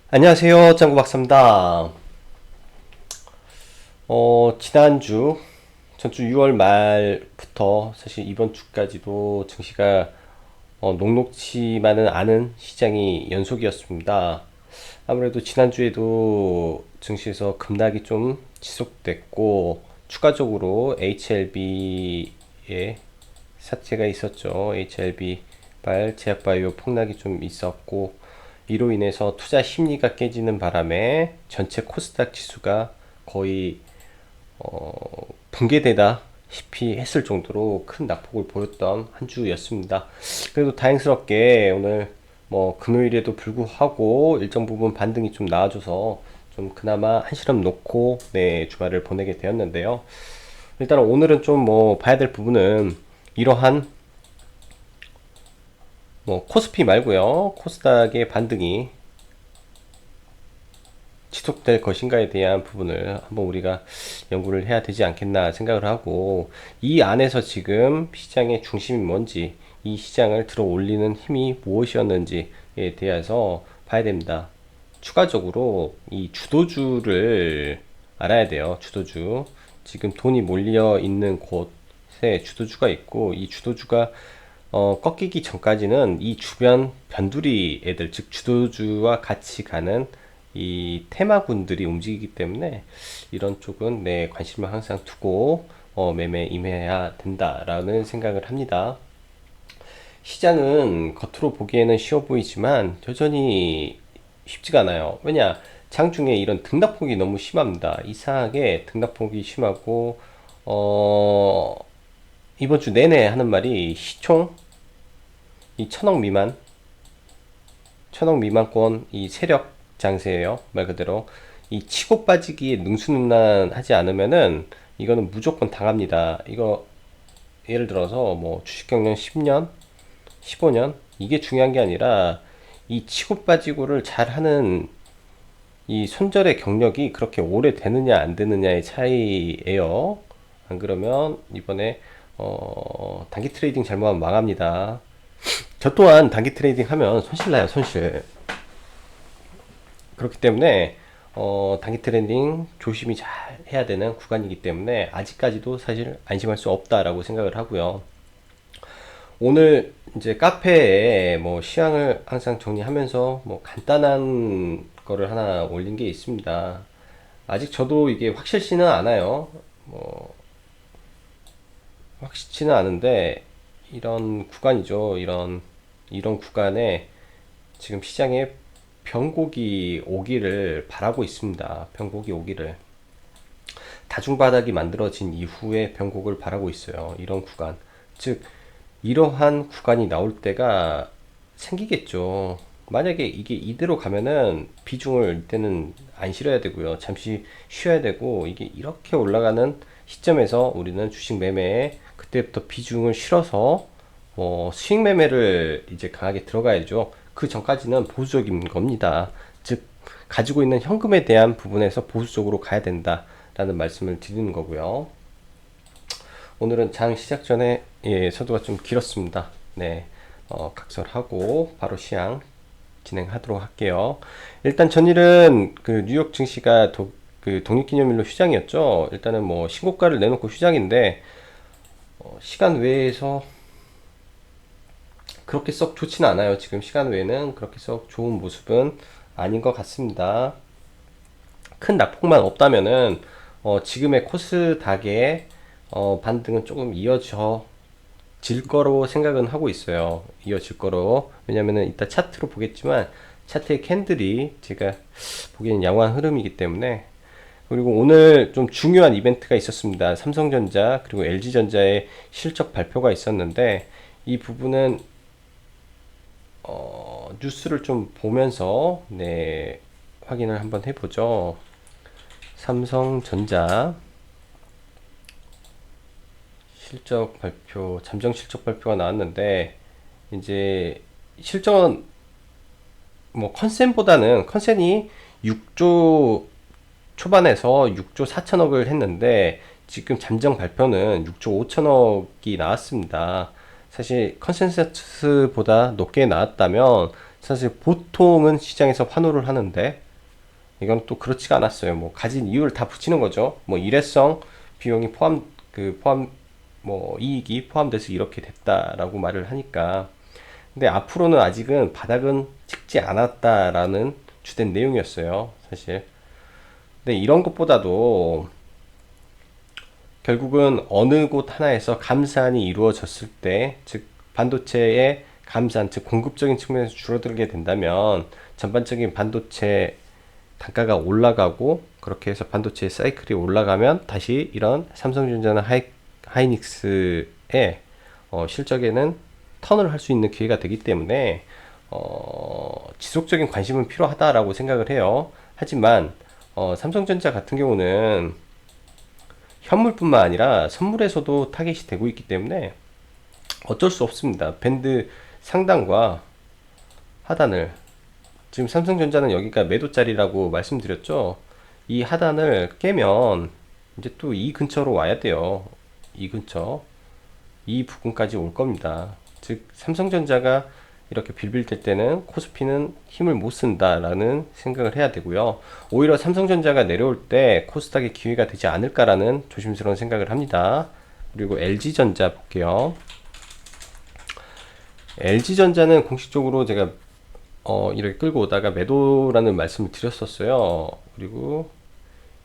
안녕하세요. 짱구 박사입니다. 지난주, 전주 6월 말부터 사실 이번 주까지도 증시가 녹록치만은 않은 시장이 연속이었습니다. 아무래도 지난주에도 증시에서 급락이 좀 지속됐고, 추가적으로 HLB의 사태가 있었죠. HLB 발 제약바이오 폭락이 좀 있었고, 이로 인해서 투자 심리가 깨지는 바람에 전체 코스닥 지수가 거의 붕괴되다시피 했을 정도로 큰 낙폭을 보였던 한 주였습니다. 그래도 다행스럽게 오늘 뭐 금요일에도 불구하고 일정 부분 반등이 좀 나와줘서 좀 그나마 한시름 놓고 네 주말을 보내게 되었는데요. 일단 오늘은 좀 뭐 봐야 될 부분은 이러한 뭐 코스피 말고요, 코스닥의 반등이 지속될 것인가에 대한 부분을 한번 우리가 연구를 해야 되지 않겠나 생각을 하고, 이 안에서 지금 시장의 중심이 뭔지, 이 시장을 들어 올리는 힘이 무엇이었는지에 대해서 봐야 됩니다. 추가적으로 이 주도주를 알아야 돼요. 주도주, 지금 돈이 몰려 있는 곳에 주도주가 있고, 이 주도주가 꺾이기 전까지는 이 주변 변두리 애들, 즉 주도주와 같이 가는 이 테마군들이 움직이기 때문에 이런 쪽은 내 관심을 항상 두고 매매 임해야 된다라는 생각을 합니다. 시장은 겉으로 보기에는 쉬워 보이지만 여전히 쉽지가 않아요. 왜냐? 장중에 이런 등락폭이 너무 심합니다. 이상하게 등락폭이 심하고 어, 이번 주 내내 하는 말이 시총 이 천억 미만권 이 세력 장세예요. 말 그대로 이 치고 빠지기에 능수능란하지 않으면은 이거는 무조건 당합니다. 이거 예를 들어서 뭐 주식 경력 10년, 15년 이게 중요한 게 아니라 이 치고 빠지고를 잘하는 이 손절의 경력이 그렇게 오래 되느냐 안 되느냐의 차이예요. 안 그러면 이번에 단기 트레이딩 잘못하면 망합니다. 저 또한 단기 트레이딩 하면 손실 나요, 손실. 그렇기 때문에 단기 트레이딩 조심히 잘 해야 되는 구간이기 때문에 아직까지도 사실 안심할 수 없다라고 생각을 하고요. 오늘 이제 카페에 뭐 시황을 항상 정리하면서 뭐 간단한 거를 하나 올린 게 있습니다. 아직 저도 이게 확실치는 않아요. 뭐 확실치는 않은데 이런 구간이죠. 이런 구간에 지금 시장에 변곡이 오기를 바라고 있습니다. 변곡이 오기를. 다중바닥이 만들어진 이후에 변곡을 바라고 있어요. 이런 구간. 즉, 이러한 구간이 나올 때가 생기겠죠. 만약에 이게 이대로 가면은 비중을 이때는 안 실어야 되고요. 잠시 쉬어야 되고, 이게 이렇게 올라가는 시점에서 우리는 주식 매매에 그때부터 비중을 실어서 수익 매매를 이제 강하게 들어가야죠. 그 전까지는 보수적인 겁니다. 즉, 가지고 있는 현금에 대한 부분에서 보수적으로 가야 된다라는 말씀을 드리는 거고요. 오늘은 장 시작 전에 서두가 좀 길었습니다. 네, 각설하고 바로 시향 진행하도록 할게요. 일단 전일은 그 뉴욕 증시가 그 독립기념일로 휴장이었죠. 일단은 뭐 신고가를 내놓고 휴장인데 시간 외에서 그렇게 썩 좋지는 않아요. 지금 시간 외에는 그렇게 썩 좋은 모습은 아닌 것 같습니다. 큰 낙폭만 없다면은 지금의 코스닥의 반등은 조금 이어져 질 거로 생각은 하고 있어요. 이어질 거로. 왜냐면은 이따 차트로 보겠지만 차트의 캔들이 제가 보기에는 양호한 흐름이기 때문에. 그리고 오늘 좀 중요한 이벤트가 있었습니다. 삼성전자 그리고 LG전자의 실적 발표가 있었는데 이 부분은 뉴스를 좀 보면서 네 확인을 한번 해보죠. 삼성전자 실적 발표, 잠정 실적 발표가 나왔는데 이제 실적은 뭐 컨센이 6조 초반에서 6조 4천억을 했는데 지금 잠정 발표는 6조 5천억이 나왔습니다. 사실 컨센서스보다 높게 나왔다면 사실 보통은 시장에서 환호를 하는데 이건 또 그렇지가 않았어요. 뭐 가진 이유를 다 붙이는 거죠. 뭐 일회성 비용이 포함 뭐 이익이 포함돼서 이렇게 됐다라고 말을 하니까. 근데 앞으로는 아직은 바닥은 찍지 않았다라는 주된 내용이었어요, 사실. 근데 이런 것보다도 결국은 어느 곳 하나에서 감산이 이루어졌을 때, 즉 반도체의 감산, 즉 공급적인 측면에서 줄어들게 된다면 전반적인 반도체 단가가 올라가고, 그렇게 해서 반도체 사이클이 올라가면 다시 이런 삼성전자나 하이닉스의 실적에는 턴을 할 수 있는 기회가 되기 때문에 지속적인 관심은 필요하다라고 생각을 해요. 하지만 삼성전자 같은 경우는 현물뿐만 아니라 선물에서도 타겟이 되고 있기 때문에 어쩔 수 없습니다. 밴드 상단과 하단을, 지금 삼성전자는 여기가 매도짜리라고 말씀드렸죠. 이 하단을 깨면 이제 또 이 근처로 와야 돼요. 이 근처, 이 부분까지 올 겁니다. 즉 삼성전자가 이렇게 빌빌댈 때는 코스피는 힘을 못 쓴다라는 생각을 해야 되고요. 오히려 삼성전자가 내려올 때 코스닥의 기회가 되지 않을까라는 조심스러운 생각을 합니다. 그리고 LG전자 볼게요. LG전자는 공식적으로 제가 이렇게 끌고 오다가 매도라는 말씀을 드렸었어요. 그리고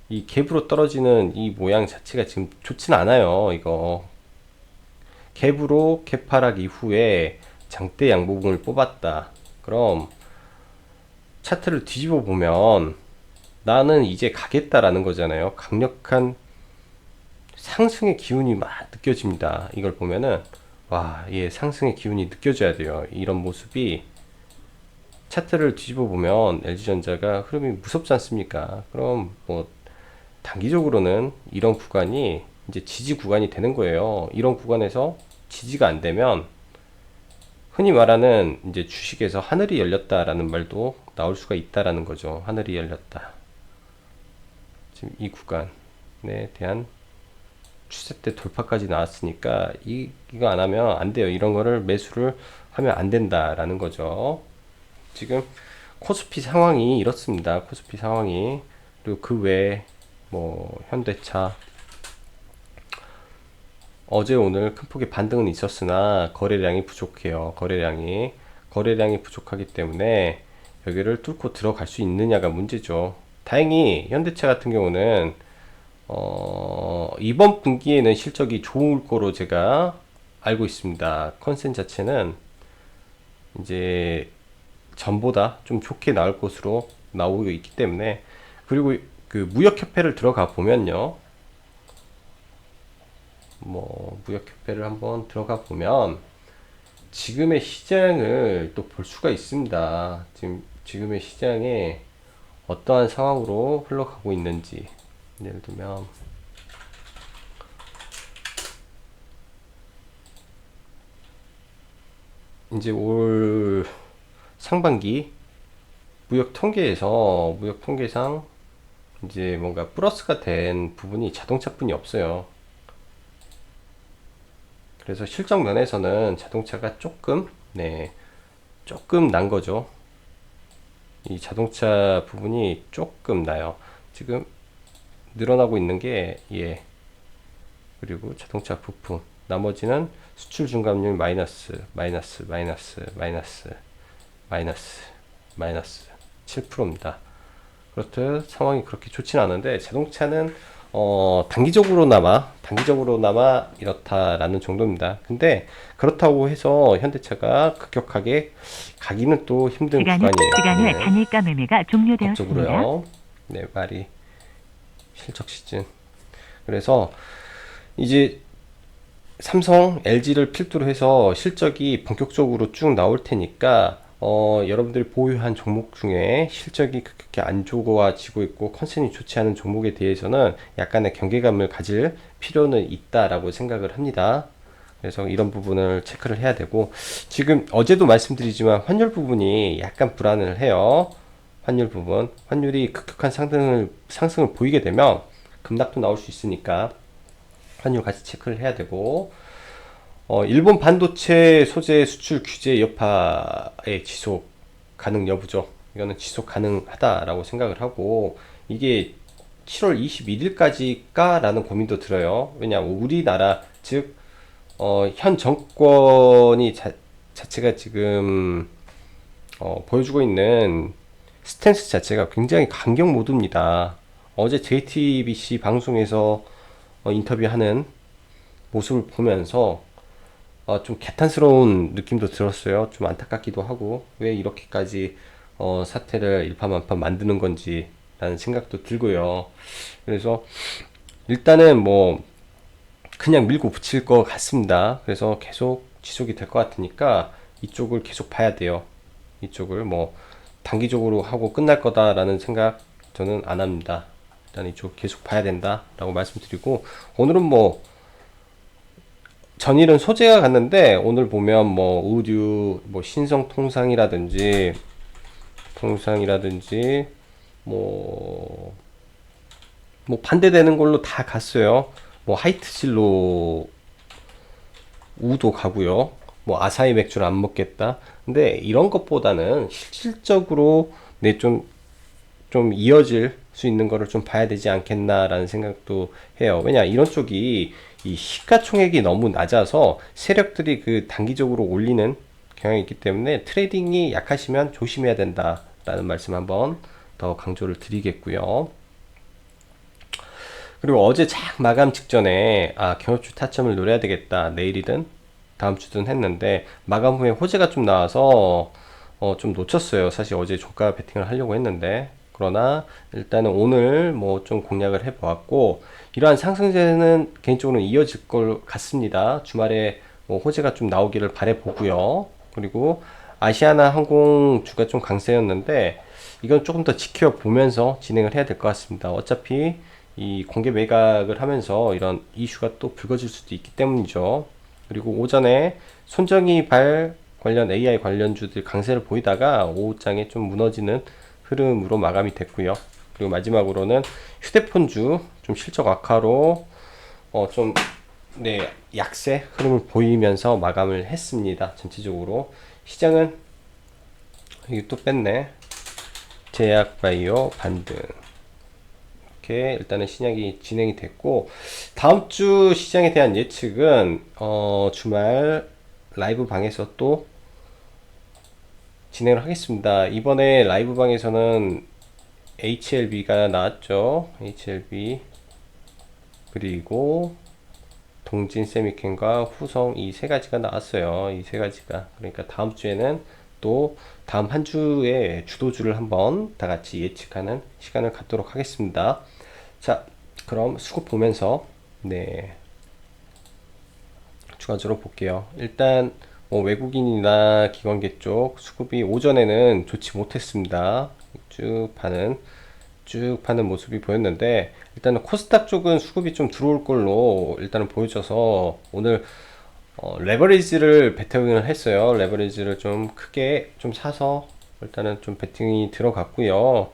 이 갭으로 떨어지는 이 모양 자체가 지금 좋진 않아요. 이거 갭으로 갭하락 이후에 장대 양봉을 뽑았다. 그럼 차트를 뒤집어 보면 나는 이제 가겠다라는 거잖아요. 강력한 상승의 기운이 막 느껴집니다. 이걸 보면은 와, 예, 상승의 기운이 느껴져야 돼요. 이런 모습이 차트를 뒤집어 보면 LG전자가 흐름이 무섭지 않습니까? 그럼 뭐 단기적으로는 이런 구간이 이제 지지 구간이 되는 거예요. 이런 구간에서 지지가 안 되면 흔히 말하는 이제 주식에서 하늘이 열렸다라는 말도 나올 수가 있다라는 거죠. 하늘이 열렸다. 지금 이 구간에 대한 추세대 돌파까지 나왔으니까 이거 안 하면 안 돼요. 이런 거를 매수를 하면 안 된다라는 거죠. 지금 코스피 상황이 이렇습니다. 코스피 상황이. 그리고 그 외에 뭐 현대차 어제 오늘 큰 폭의 반등은 있었으나 거래량이 부족해요. 거래량이 부족하기 때문에 여기를 뚫고 들어갈 수 있느냐가 문제죠. 다행히 현대차 같은 경우는 이번 분기에는 실적이 좋을 거로 제가 알고 있습니다. 컨센 자체는 이제 전보다 좀 좋게 나올 것으로 나오고 있기 때문에. 그리고 그 무역협회를 들어가 보면요, 뭐 무역협회를 한번 들어가 보면 지금의 시장을 또 볼 수가 있습니다. 지금의 시장에 어떠한 상황으로 흘러가고 있는지. 예를 들면 이제 올 상반기 무역 통계상 이제 뭔가 플러스가 된 부분이 자동차뿐이 없어요. 그래서 실적 면에서는 자동차가 조금 난 거죠. 이 자동차 부분이 조금 나요. 지금 늘어나고 있는 게, 예. 그리고 자동차 부품. 나머지는 수출 중감률 마이너스 7%입니다. 그렇듯 상황이 그렇게 좋지는 않은데 자동차는 단기적으로나마 이렇다라는 정도입니다. 근데 그렇다고 해서 현대차가 급격하게 가기는 또 힘든 구간이에요. 시간을 단일가 매매가 종료되었습니다. 법적으로요. 네, 말이 실적 시즌. 그래서 이제 삼성, LG를 필두로 해서 실적이 본격적으로 쭉 나올 테니까 여러분들이 보유한 종목 중에 실적이 그렇게 안 좋아지고 있고 컨센이 좋지 않은 종목에 대해서는 약간의 경계감을 가질 필요는 있다라고 생각을 합니다. 그래서 이런 부분을 체크를 해야 되고, 지금 어제도 말씀드리지만 환율 부분이 약간 불안을 해요. 환율이 급격한 상승을 보이게 되면 급락도 나올 수 있으니까 환율 같이 체크를 해야 되고, 일본 반도체 소재 수출 규제 여파의 지속 가능 여부죠. 이거는 지속 가능하다라고 생각을 하고, 이게 7월 21일까지가 라는 고민도 들어요. 왜냐하면 우리나라, 즉 현 정권이 자체가 지금 보여주고 있는 스탠스 자체가 굉장히 강경 모드입니다. 어제 JTBC 방송에서 인터뷰하는 모습을 보면서 좀 개탄스러운 느낌도 들었어요. 좀 안타깝기도 하고, 왜 이렇게까지 사태를 일파만파 만드는 건지 라는 생각도 들고요. 그래서 일단은 뭐 그냥 밀고 붙일 것 같습니다. 그래서 계속 지속이 될 것 같으니까 이쪽을 계속 봐야 돼요. 이쪽을 뭐 단기적으로 하고 끝날 거다라는 생각 저는 안 합니다. 일단 이쪽 계속 봐야 된다라고 말씀드리고, 오늘은 뭐 전일은 소재가 갔는데 오늘 보면 뭐 의류, 뭐 신성 통상이라든지 뭐 반대되는 걸로 다 갔어요. 뭐 하이트 진로 우도 가고요. 뭐 아사히 맥주를 안 먹겠다. 근데 이런 것보다는 실질적으로 좀 이어질 수 있는 거를 좀 봐야 되지 않겠나라는 생각도 해요. 왜냐, 이런 쪽이 이 시가총액이 너무 낮아서 세력들이 그 단기적으로 올리는 경향이 있기 때문에 트레이딩이 약하시면 조심해야 된다라는 말씀 한번 더 강조를 드리겠고요. 그리고 어제 작 마감 직전에 경업주 타점을 노려야 되겠다, 내일이든 다음 주든 했는데 마감 후에 호재가 좀 나와서 좀 놓쳤어요. 사실 어제 종가 베팅을 하려고 했는데, 그러나 일단은 오늘 뭐 좀 공략을 해보았고, 이러한 상승세는 개인적으로 이어질 것 같습니다. 주말에 뭐 호재가 좀 나오기를 바래 보고요. 그리고 아시아나 항공주가 좀 강세였는데 이건 조금 더 지켜보면서 진행을 해야 될 것 같습니다. 어차피 이 공개 매각을 하면서 이런 이슈가 또 불거질 수도 있기 때문이죠. 그리고 오전에 손정희 발 관련 AI 관련주들 강세를 보이다가 오후장에 좀 무너지는 흐름으로 마감이 됐고요. 그리고 마지막으로는 휴대폰주 좀 실적 악화로 좀 약세 흐름을 보이면서 마감을 했습니다. 전체적으로 시장은 이게 또 뺐네. 제약바이오 반등, 이렇게 일단은 신약이 진행이 됐고, 다음 주 시장에 대한 예측은 주말 라이브 방에서 또 진행을 하겠습니다. 이번에 라이브 방에서는 HLB가 나왔죠. HLB, 그리고 동진 세미캔과 후성, 이 세 가지가 나왔어요. 이 세 가지가. 그러니까 다음 주에는 또 다음 한 주의 주도주를 한번 다 같이 예측하는 시간을 갖도록 하겠습니다. 자, 그럼 수급 보면서 추가적으로 볼게요. 일단 뭐 외국인이나 기관계 쪽 수급이 오전에는 좋지 못했습니다. 쭉 파는 모습이 보였는데, 일단은 코스닥 쪽은 수급이 좀 들어올 걸로 일단은 보여져서 오늘 레버리지를 베팅을 했어요. 레버리지를 좀 크게 좀 사서 일단은 좀 베팅이 들어갔고요.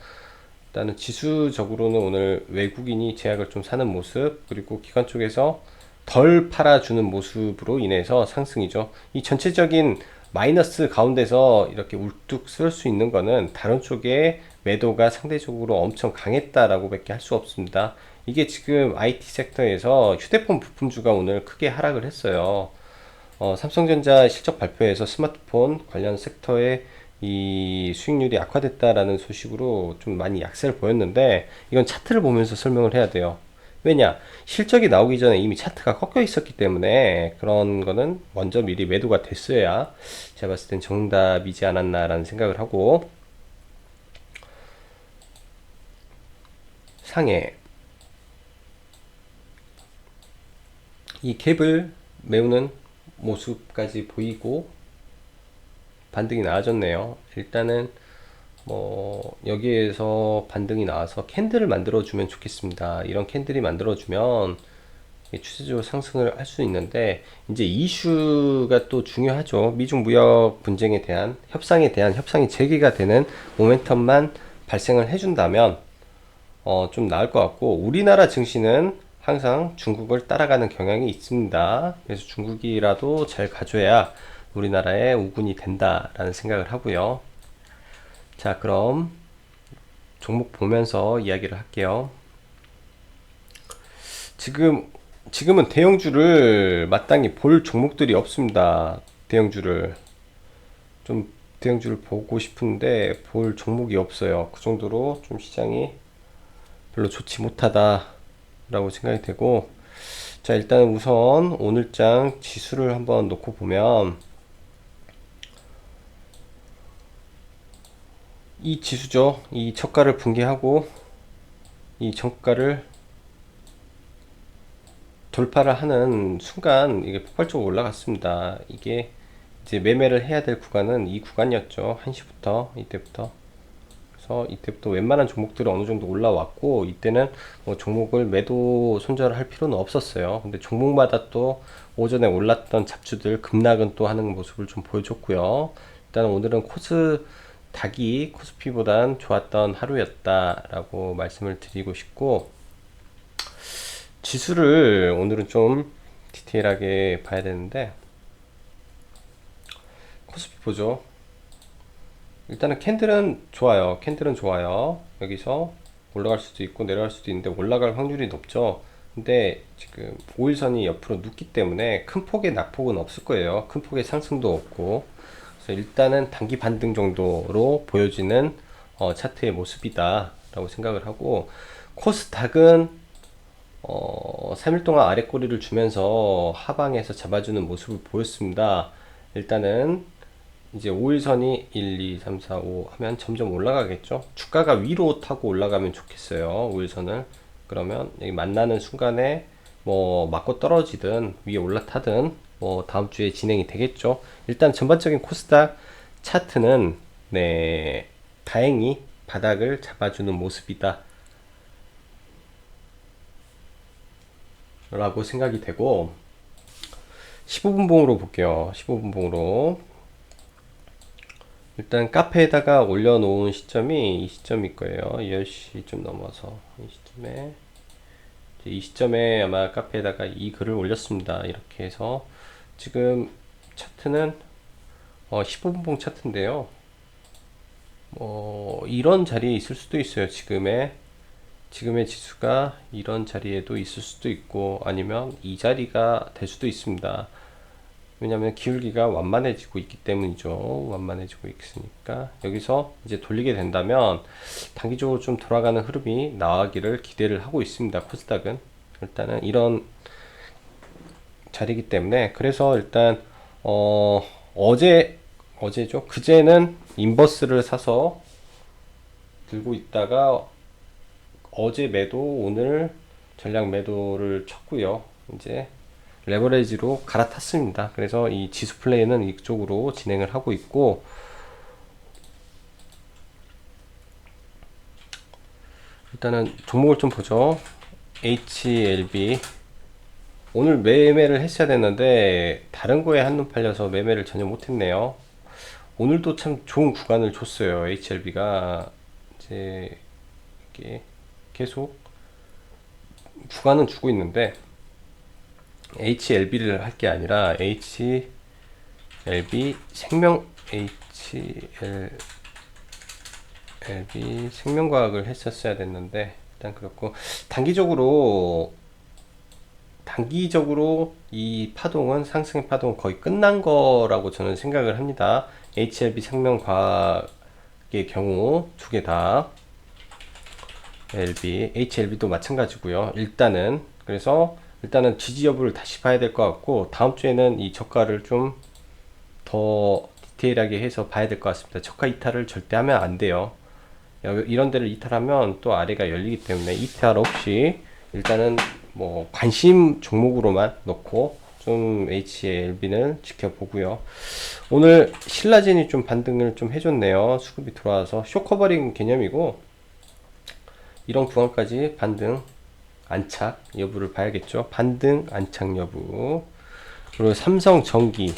일단은 지수적으로는 오늘 외국인이 제약을 좀 사는 모습, 그리고 기관 쪽에서 덜 팔아주는 모습으로 인해서 상승이죠. 이 전체적인 마이너스 가운데서 이렇게 울뚝 쓸 수 있는 거는 다른 쪽에 매도가 상대적으로 엄청 강했다라고 밖에 할 수 없습니다. 이게 지금 IT 섹터에서 휴대폰 부품주가 오늘 크게 하락을 했어요. 삼성전자 실적 발표에서 스마트폰 관련 섹터의 이 수익률이 악화됐다라는 소식으로 좀 많이 약세를 보였는데, 이건 차트를 보면서 설명을 해야 돼요. 왜냐, 실적이 나오기 전에 이미 차트가 꺾여 있었기 때문에 그런 거는 먼저 미리 매도가 됐어야 제가 봤을 땐 정답이지 않았나라는 생각을 하고, 상해 이 갭을 메우는 모습까지 보이고 반등이 나아졌네요. 일단은 뭐 여기에서 반등이 나와서 캔들을 만들어 주면 좋겠습니다. 이런 캔들이 만들어 주면 추세적으로 상승을 할 수 있는데, 이제 이슈가 또 중요하죠. 미중 무역 분쟁에 대한 협상이 재개가 되는 모멘텀만 발생을 해준다면 좀 나을 것 같고, 우리나라 증시는 항상 중국을 따라가는 경향이 있습니다. 그래서 중국이라도 잘 가줘야 우리나라의 우군이 된다라는 생각을 하고요. 자, 그럼 종목 보면서 이야기를 할게요. 지금은 대형주를 마땅히 볼 종목들이 없습니다. 대형주를 좀 대형주를 보고 싶은데 볼 종목이 없어요. 그 정도로 좀 시장이 별로 좋지 못하다라고 생각이 되고, 자, 일단 우선 오늘장 지수를 한번 놓고 보면 이 지수죠. 이 저가를 붕괴하고 이 저가를 돌파를 하는 순간 이게 폭발적으로 올라갔습니다. 이게 이제 매매를 해야 될 구간은 이 구간이었죠. 1시부터 이때부터. 그래서 이때부터 웬만한 종목들이 어느 정도 올라왔고, 이때는 뭐 종목을 매도 손절을 할 필요는 없었어요. 근데 종목마다 또 오전에 올랐던 잡주들 급락은 또 하는 모습을 좀 보여줬고요. 일단 오늘은 닭이 코스피보단 좋았던 하루였다라고 말씀을 드리고 싶고, 지수를 오늘은 좀 디테일하게 봐야 되는데, 코스피 보죠. 일단은 캔들은 좋아요. 캔들은 좋아요. 여기서 올라갈 수도 있고 내려갈 수도 있는데 올라갈 확률이 높죠. 근데 지금 5일선이 옆으로 눕기 때문에 큰 폭의 낙폭은 없을 거예요. 큰 폭의 상승도 없고. 그래서 일단은 단기 반등 정도로 보여지는 차트의 모습이다 라고 생각을 하고, 코스닥은 3일 동안 아래 꼬리를 주면서 하방에서 잡아주는 모습을 보였습니다. 일단은 이제 5일선이 1, 2, 3, 4, 5 하면 점점 올라가겠죠. 주가가 위로 타고 올라가면 좋겠어요. 5일선을. 그러면 여기 만나는 순간에 뭐 맞고 떨어지든 위에 올라타든 뭐 다음 주에 진행이 되겠죠. 일단 전반적인 코스닥 차트는 네, 다행히 바닥을 잡아주는 모습이다 라고 생각이 되고, 15분 봉으로 볼게요. 15분 봉으로 일단 카페에다가 올려놓은 시점이 이 시점일 거예요. 10시 좀 넘어서 이 시점에 아마 카페에다가 이 글을 올렸습니다. 이렇게 해서 지금 차트는 15분봉 차트인데요. 이런 자리에 있을 수도 있어요. 지금의 지수가 이런 자리에도 있을 수도 있고, 아니면 이 자리가 될 수도 있습니다. 왜냐하면 기울기가 완만해지고 있기 때문이죠. 완만해지고 있으니까 여기서 이제 돌리게 된다면 단기적으로 좀 돌아가는 흐름이 나오기를 기대를 하고 있습니다. 코스닥은 일단은 이런 자리이기 때문에. 그래서 일단 어제죠. 그제는 인버스를 사서 들고 있다가 어제 매도, 오늘 전량 매도를 쳤고요. 이제 레버리지로 갈아탔습니다. 그래서 이 지수 플레이는 이쪽으로 진행을 하고 있고, 일단은 종목을 좀 보죠. HLB 오늘 매매를 했어야 됐는데 다른 거에 한눈 팔려서 매매를 전혀 못했네요. 오늘도 참 좋은 구간을 줬어요. HLB가 이제 이게 계속 구간은 주고 있는데 HLB를 할 게 아니라 HLB 생명과학을 했었어야 됐는데, 일단 그렇고, 단기적으로 이 파동은, 상승의 파동은 거의 끝난 거라고 저는 생각을 합니다. HLB 생명과학의 경우 두 개 다 HLB도 마찬가지고요. 일단은 지지 여부를 다시 봐야 될 것 같고, 다음 주에는 이 저가를 좀 더 디테일하게 해서 봐야 될 것 같습니다. 저가 이탈을 절대 하면 안 돼요. 이런 데를 이탈하면 또 아래가 열리기 때문에 이탈 없이 일단은 뭐 관심 종목으로만 넣고 좀 HLB는 지켜보고요. 오늘 신라젠이 좀 반등을 좀 해줬네요. 수급이 들어와서 쇼커버링 개념이고, 이런 구간까지 반등 안착 여부를 봐야겠죠. 반등 안착 여부. 그리고 삼성전기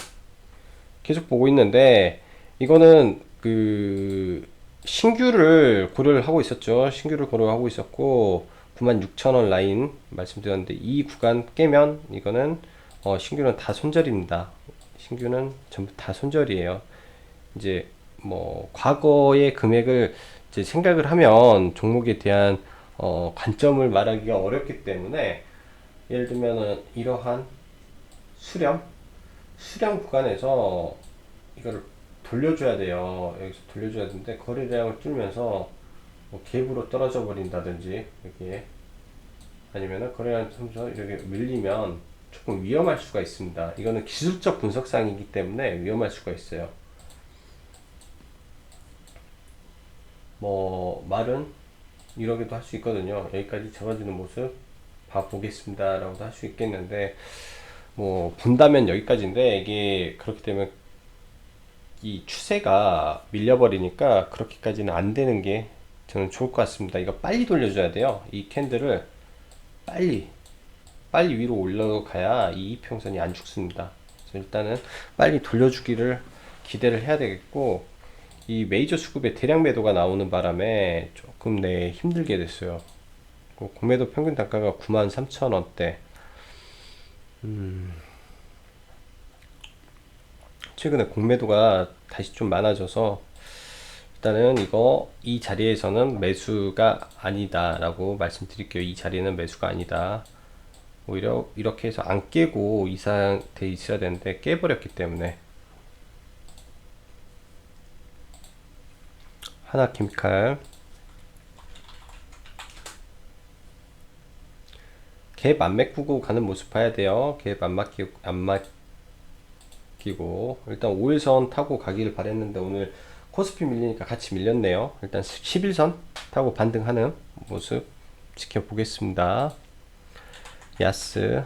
계속 보고 있는데, 이거는 그 신규를 고려를 하고 있었죠. 신규를 고려하고 있었고 96,000원 라인 말씀드렸는데, 이 구간 깨면 이거는 신규는 다 손절입니다. 신규는 전부 다 손절이에요. 이제 뭐 과거의 금액을 이제 생각을 하면 종목에 대한 관점을 말하기가 어렵기 때문에, 예를 들면은 이러한 수렴 구간에서 이거를 돌려줘야 돼요. 여기서 돌려줘야 되는데 거래량을 뚫면서 뭐 갭으로 떨어져 버린다든지, 여기에 아니면은 거래량 뚫면서 이렇게 밀리면 조금 위험할 수가 있습니다. 이거는 기술적 분석상이기 때문에 위험할 수가 있어요. 뭐 말은 이러기도 할 수 있거든요. 여기까지 잡아주는 모습 봐보겠습니다 라고도 할 수 있겠는데, 뭐 본다면 여기까지인데, 이게 그렇게 되면 이 추세가 밀려버리니까 그렇게까지는 안 되는 게 저는 좋을 것 같습니다. 이거 빨리 돌려줘야 돼요. 이 캔들을 빨리 위로 올라가야 이 이평선이 안 죽습니다. 그래서 일단은 빨리 돌려주기를 기대를 해야 되겠고, 이 메이저 수급에 대량 매도가 나오는 바람에 조금 힘들게 됐어요. 공매도 평균 단가가 93,000원대. 최근에 공매도가 다시 좀 많아져서 일단은 이 자리에서는 매수가 아니다 라고 말씀드릴게요. 이 자리는 매수가 아니다. 오히려 이렇게 해서 안 깨고 이 상태에 있어야 되는데 깨버렸기 때문에. 하나케미칼 갭 안 메꾸고 가는 모습 봐야 돼요. 갭 안 맡기고 일단 5일선 타고 가기를 바랬는데 오늘 코스피 밀리니까 같이 밀렸네요. 일단 11선 타고 반등하는 모습 지켜보겠습니다. 야스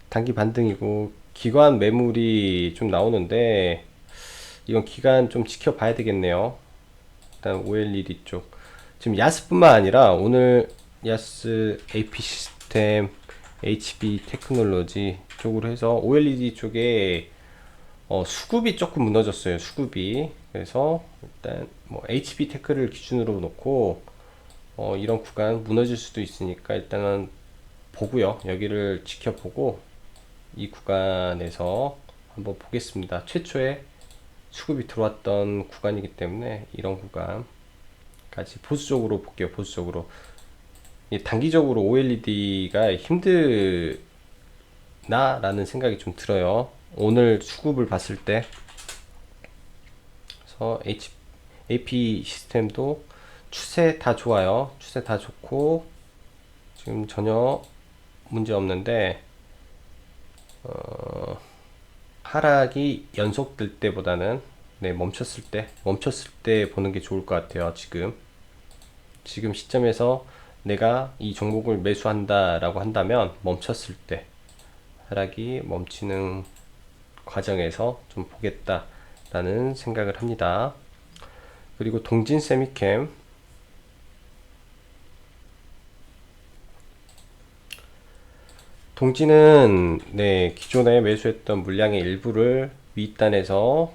단기 반등이고 기관 매물이 좀 나오는데 이건 기간 좀 지켜봐야 되겠네요. 일단 OLED 쪽 지금 야스뿐만 아니라 오늘 야스 AP 시스템 HB 테크놀로지 쪽으로 해서 OLED 쪽에 수급이 조금 무너졌어요. 수급이. 그래서 일단 뭐 HB 테크를 기준으로 놓고 이런 구간 무너질 수도 있으니까 일단은 보고요. 여기를 지켜보고 이 구간에서 한번 보겠습니다. 최초에 수급이 들어왔던 구간이기 때문에 이런 구간까지 보수적으로 볼게요. 보수적으로. 단기적으로 OLED가 힘드나 라는 생각이 좀 들어요. 오늘 수급을 봤을 때. 그래서 AP 시스템도 추세 다 좋아요. 추세 다 좋고 지금 전혀 문제 없는데 하락이 연속될 때보다는 멈췄을 때 보는 게 좋을 것 같아요. 지금 시점에서 내가 이 종목을 매수한다 라고 한다면 멈췄을 때, 하락이 멈추는 과정에서 좀 보겠다 라는 생각을 합니다. 그리고 동진 세미캠 동진은 기존에 매수했던 물량의 일부를 윗단에서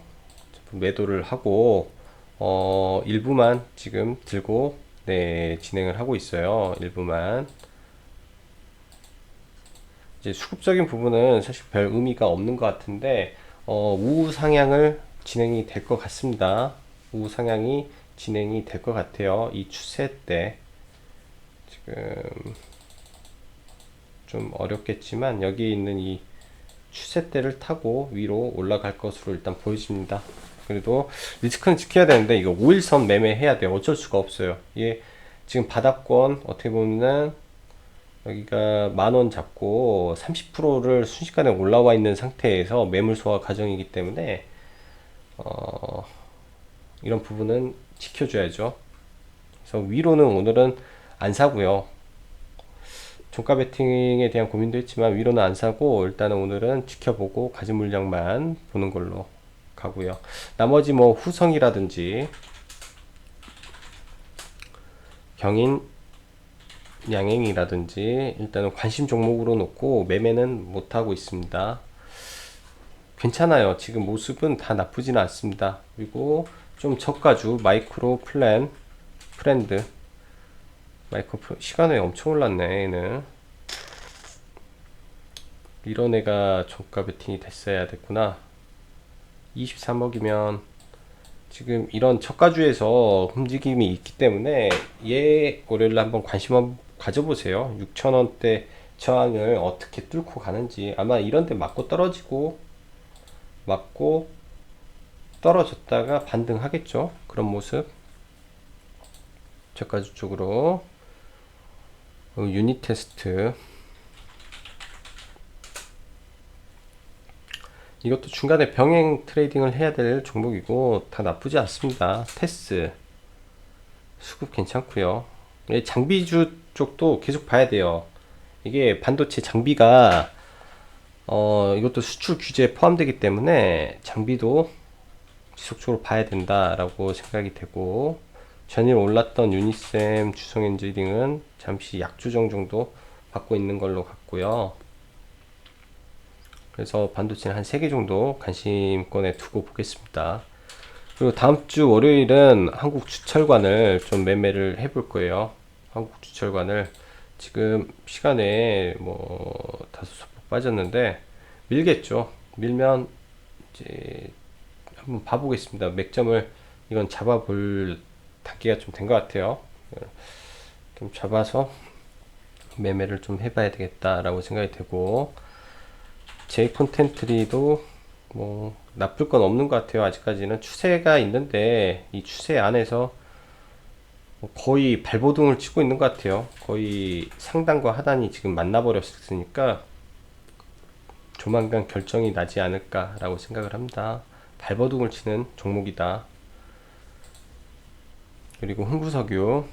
매도를 하고 일부만 지금 들고 진행을 하고 있어요. 일부만. 이제 수급적인 부분은 사실 별 의미가 없는 것 같은데 우상향을 진행이 될 것 같습니다. 우상향이 진행이 될 것 같아요. 이 추세 때 지금 좀 어렵겠지만 여기 있는 이 추세대를 타고 위로 올라갈 것으로 일단 보여집니다. 그래도 리스크는 지켜야 되는데 이거 5일선 매매해야 돼요. 어쩔 수가 없어요. 이게 지금 바닥권 어떻게 보면은 여기가 10,000원 잡고 30%를 순식간에 올라와 있는 상태에서 매물 소화 과정이기 때문에 이런 부분은 지켜줘야죠. 그래서 위로는 오늘은 안 사고요. 종가 베팅에 대한 고민도 했지만 위로는 안 사고 일단은 오늘은 지켜보고 가진 물량만 보는 걸로 가고요. 나머지 뭐 후성이라든지 경인 양행이라든지 일단은 관심 종목으로 놓고 매매는 못하고 있습니다. 괜찮아요. 지금 모습은 다 나쁘지는 않습니다. 그리고 좀 저가주 마이크로 프렌드 시간에 엄청 올랐네. 얘는 이런 애가 저가 베팅이 됐어야 됐구나. 23억이면 지금 이런 저가주에서 움직임이 있기 때문에 얘 월요일날 한번 관심 한번 가져보세요. 6,000원대 저항을 어떻게 뚫고 가는지. 아마 이런 데 맞고 떨어지고 맞고 떨어졌다가 반등하겠죠. 그런 모습. 저가주 쪽으로 유닛 테스트, 이것도 중간에 병행 트레이딩을 해야 될 종목이고 다 나쁘지 않습니다. 테스 수급 괜찮고요. 장비주 쪽도 계속 봐야 돼요. 이게 반도체 장비가 이것도 수출 규제에 포함되기 때문에 장비도 지속적으로 봐야 된다라고 생각이 되고, 전일 올랐던 유니셈, 주성엔지니어링은 잠시 약조정 정도 받고 있는 걸로 같고요. 그래서 반도체는 한 3개 정도 관심권에 두고 보겠습니다. 그리고 다음 주 월요일은 한국주철관을 좀 매매를 해볼 거예요. 한국주철관을 지금 시간에 뭐 다소 소폭 빠졌는데 밀겠죠. 밀면 이제 한번 봐보겠습니다. 맥점을 이건 잡아볼 단계가 좀 된 것 같아요. 좀 잡아서 매매를 좀 해봐야 되겠다라고 생각이 되고, 제이 콘텐트리도 뭐 나쁠 건 없는 것 같아요. 아직까지는 추세가 있는데 이 추세 안에서 거의 발버둥을 치고 있는 것 같아요. 거의 상단과 하단이 지금 만나버렸으니까 조만간 결정이 나지 않을까라고 생각을 합니다. 발버둥을 치는 종목이다. 그리고 흥부석유,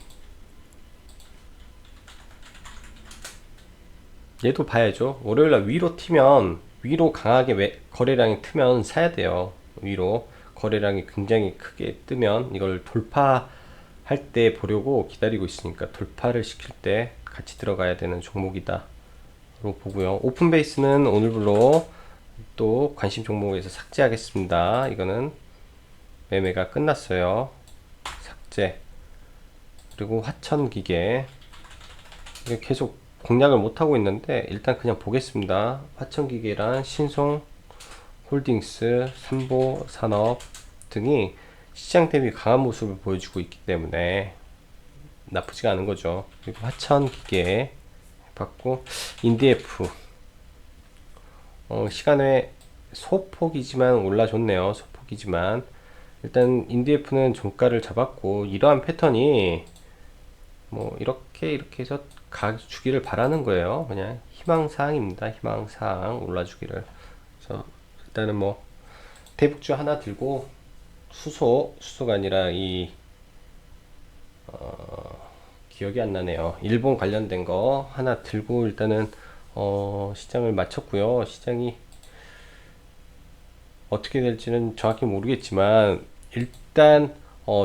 얘도 봐야죠. 월요일날 위로 튀면, 위로 강하게 거래량이 트면 사야 돼요. 위로 거래량이 굉장히 크게 뜨면 이걸 돌파할 때 보려고 기다리고 있으니까 돌파를 시킬 때 같이 들어가야 되는 종목이다 로 보고요. 오픈베이스는 오늘부로 또 관심 종목에서 삭제하겠습니다. 이거는 매매가 끝났어요. 삭제. 그리고 화천기계, 이게 계속 공략을 못하고 있는데 일단 그냥 보겠습니다. 화천기계랑 신송홀딩스, 삼보산업 등이 시장 대비 강한 모습을 보여주고 있기 때문에 나쁘지가 않은 거죠. 그리고 화천기계 봤고, 인디에프 시간에 소폭이지만 올라줬네요. 소폭이지만 일단 인디에프는 종가를 잡았고, 이러한 패턴이 뭐 이렇게 해서 주기를 바라는 거예요. 그냥 희망사항입니다. 희망사항 올라주기를. 그래서 일단은 뭐 대북주 하나 들고, 수소가 아니라 기억이 안 나네요. 일본 관련된 거 하나 들고 일단은 시장을 마쳤고요. 시장이 어떻게 될지는 정확히 모르겠지만 일단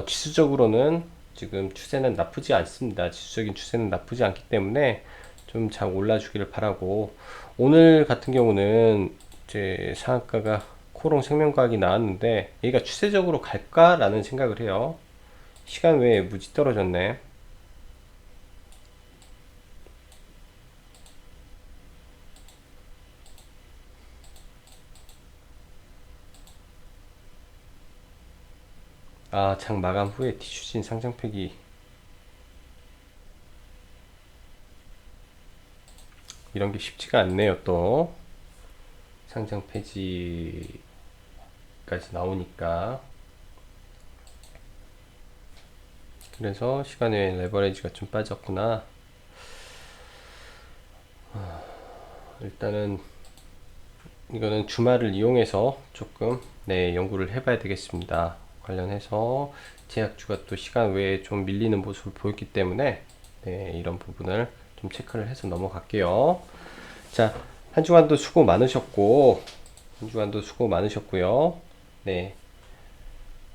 지수적으로는 지금 추세는 나쁘지 않습니다. 지수적인 추세는 나쁘지 않기 때문에 좀 잘 올라주기를 바라고, 오늘 같은 경우는 이제 상한가가 코롱 생명과학이 나왔는데 얘가 추세적으로 갈까라는 생각을 해요. 시간 외에 무지 떨어졌네. 아, 장 마감 후에 티슈진 상장폐기, 이런 게 쉽지가 않네요. 또 상장 폐지까지 나오니까. 그래서 시간에 레버리지가 좀 빠졌구나. 일단은 이거는 주말을 이용해서 조금 연구를 해봐야 되겠습니다. 관련해서 제약주가 또 시간 외에 좀 밀리는 모습을 보였기 때문에 이런 부분을 좀 체크를 해서 넘어갈게요. 자, 한 주간도 수고 많으셨고요.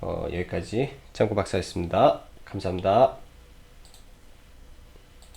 여기까지 짱구 박사였습니다. 감사합니다.